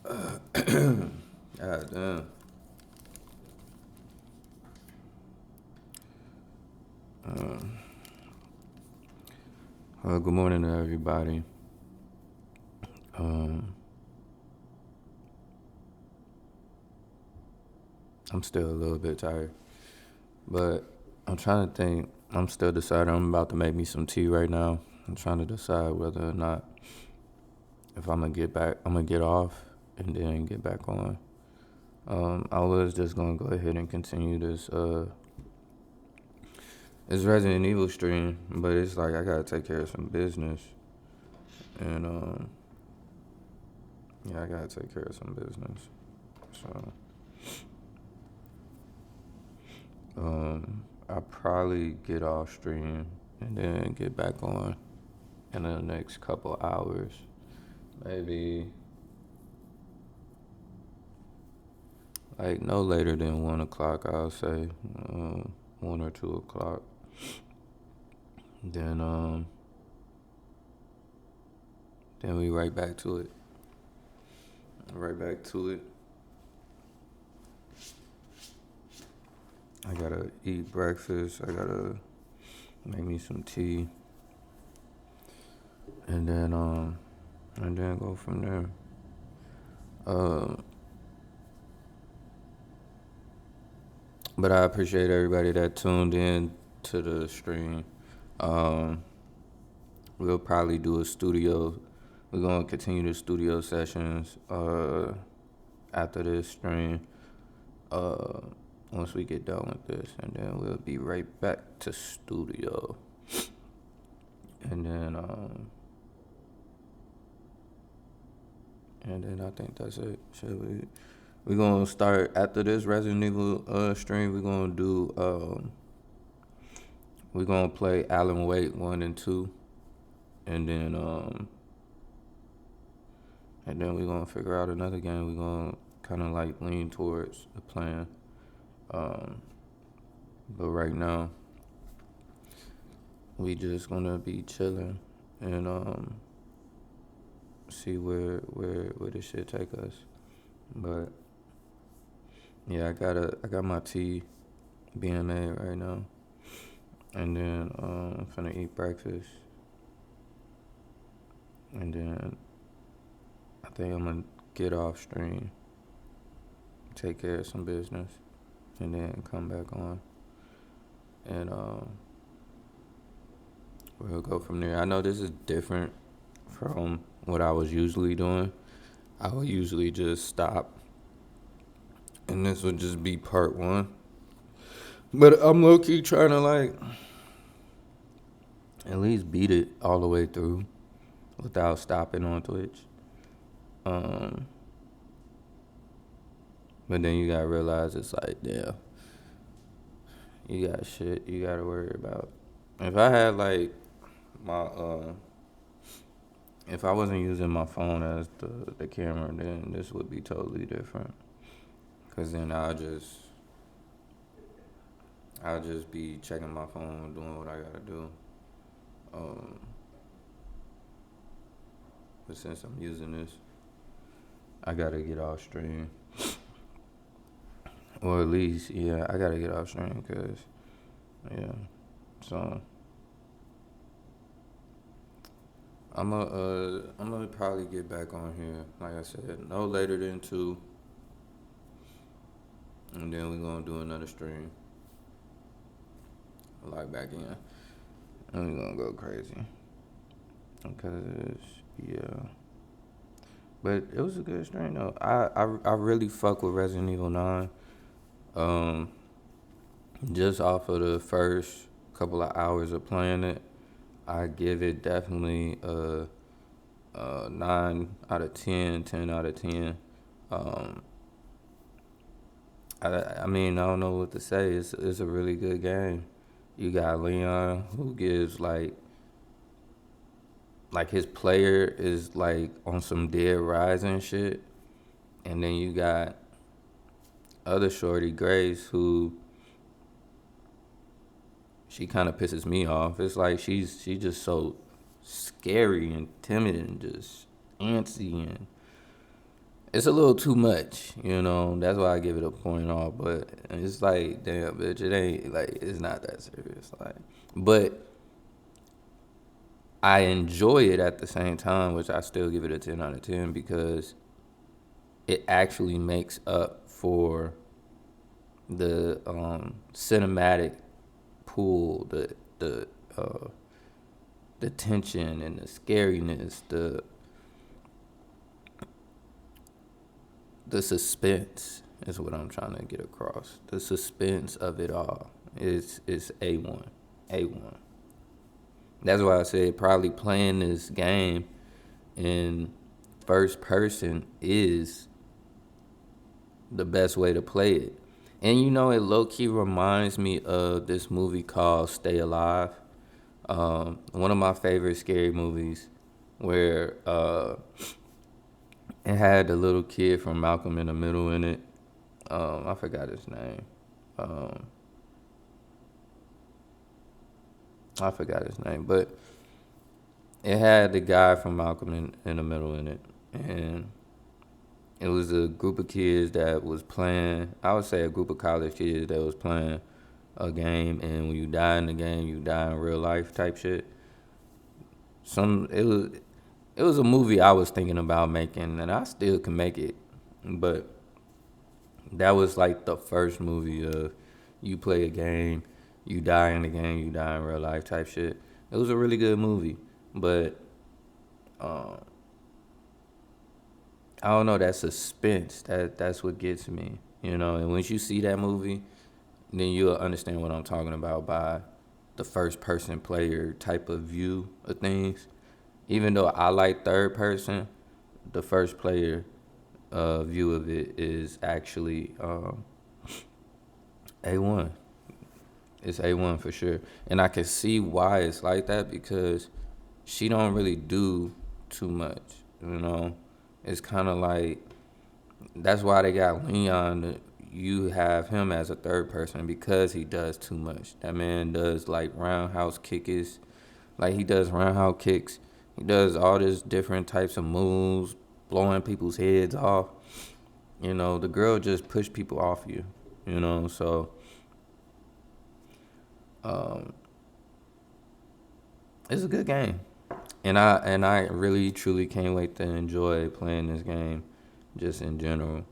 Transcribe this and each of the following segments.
God damn. Good morning to everybody. Um, I'm still a little bit tired, but I'm trying to think. I'm still deciding. I'm about to make me some tea right now. I'm trying to decide whether or not if I'm gonna get back, I'm gonna get off and then get back on. I was just gonna go ahead and continue this Resident Evil stream, but it's like I gotta take care of some business, and yeah, I gotta take care of some business. So I'll probably get off stream and then get back on in the next couple hours. Maybe like no later than 1 o'clock, I'll say, 1 or 2 o'clock. Then then we right back to it. Right back to it. I gotta eat breakfast. I gotta make me some tea, and then go from there. Uh, but I appreciate everybody that tuned in to the stream. Um, we'll probably do a studio. We're gonna continue the studio sessions after this stream. Uh, once we get done with this, and then we'll be right back to studio. And then I think that's it. Should we? We're gonna start after this Resident Evil stream. We're gonna play Alan Wake 1 and 2, and then we're gonna figure out another game. We're gonna kind of like lean towards the plan. Um, but right now, we just gonna be chilling and see where this shit take us. But yeah, I got my tea being made right now, and then I'm finna eat breakfast, and then I think I'm gonna get off stream, take care of some business, and then come back on, and we'll go from there. I know this is different from what I was usually doing. I would usually just stop, and this would just be part one. But I'm low key trying to like at least beat it all the way through without stopping on Twitch. Um, but then you gotta realize it's like, damn, you got shit you gotta worry about. If I had like my if I wasn't using my phone as the camera, then this would be totally different. Cause then I'll just be checking my phone, doing what I gotta do. Um, but since I'm using this, I gotta get off stream, or at least yeah, I gotta get off stream, cause yeah. So I'm gonna probably get back on here, like I said, no later than 2, and then we're gonna do another stream, log back in, and we're gonna go crazy, because yeah. But it was a good stream though. I really fuck with Resident Evil 9. Um, just off of the first couple of hours of playing it, I give it definitely a 9 out of 10, 10 out of 10. Um, I mean, I don't know what to say. It's a really good game. You got Leon, who gives like his player is like on some Dead Rising shit, and then you got other shorty Grace, who she kind of pisses me off. It's like she just so scary and timid and just antsy, and it's a little too much, you know. That's why I give it a point off. But it's like, damn, bitch, it ain't like it's not that serious. Like, but I enjoy it at the same time, which I still give it a 10 out of 10 because it actually makes up for the cinematic pull, uh, the tension and the scariness, the suspense is what I'm trying to get across. The suspense of it all is A1. A1. That's why I said probably playing this game in first person is the best way to play it. And you know, it low key reminds me of this movie called Stay Alive. One of my favorite scary movies where it had the little kid from Malcolm in the Middle in it. I forgot his name. Um, I forgot his name, but it had the guy from Malcolm in the Middle in it. And it was a group of kids that was playing, I would say a group of college kids that was playing a game, and when you die in the game, you die in real life type shit. It was a movie I was thinking about making, and I still can make it, but that was like the first movie of you play a game, you die in the game, you die in real life type shit. It was a really good movie, but uh, I don't know, that suspense that's what gets me, you know. And once you see that movie, then you'll understand what I'm talking about by the first person player type of view of things. Even though I like third person, the first player view of it is actually A1. It's A1 for sure. And I can see why it's like that because she don't really do too much, you know. It's kind of like that's why they got Leon. You have him as a third person because he does too much. That man does like roundhouse kicks, like he does roundhouse kicks. He does all this different types of moves, blowing people's heads off. You know, the girl just push people off you. You know, so um, it's a good game, and I really truly can't wait to enjoy playing this game, just in general.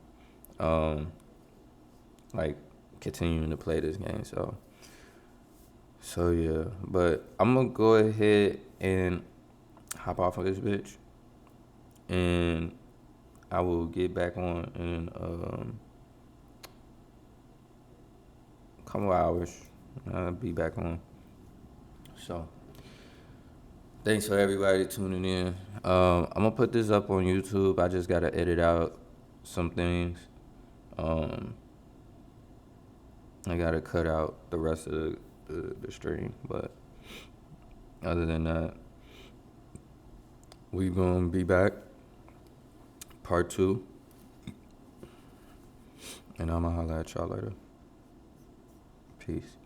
Um, like continuing to play this game. So yeah, but I'm gonna go ahead and hop off of this bitch, and I will get back on in a couple hours. I'll be back on. So thanks for everybody tuning in. I'm gonna put this up on YouTube. I just gotta edit out some things. Um, I gotta cut out the rest of the stream, but other than that, we gonna be back, part 2, and I'ma holla at y'all later. Peace.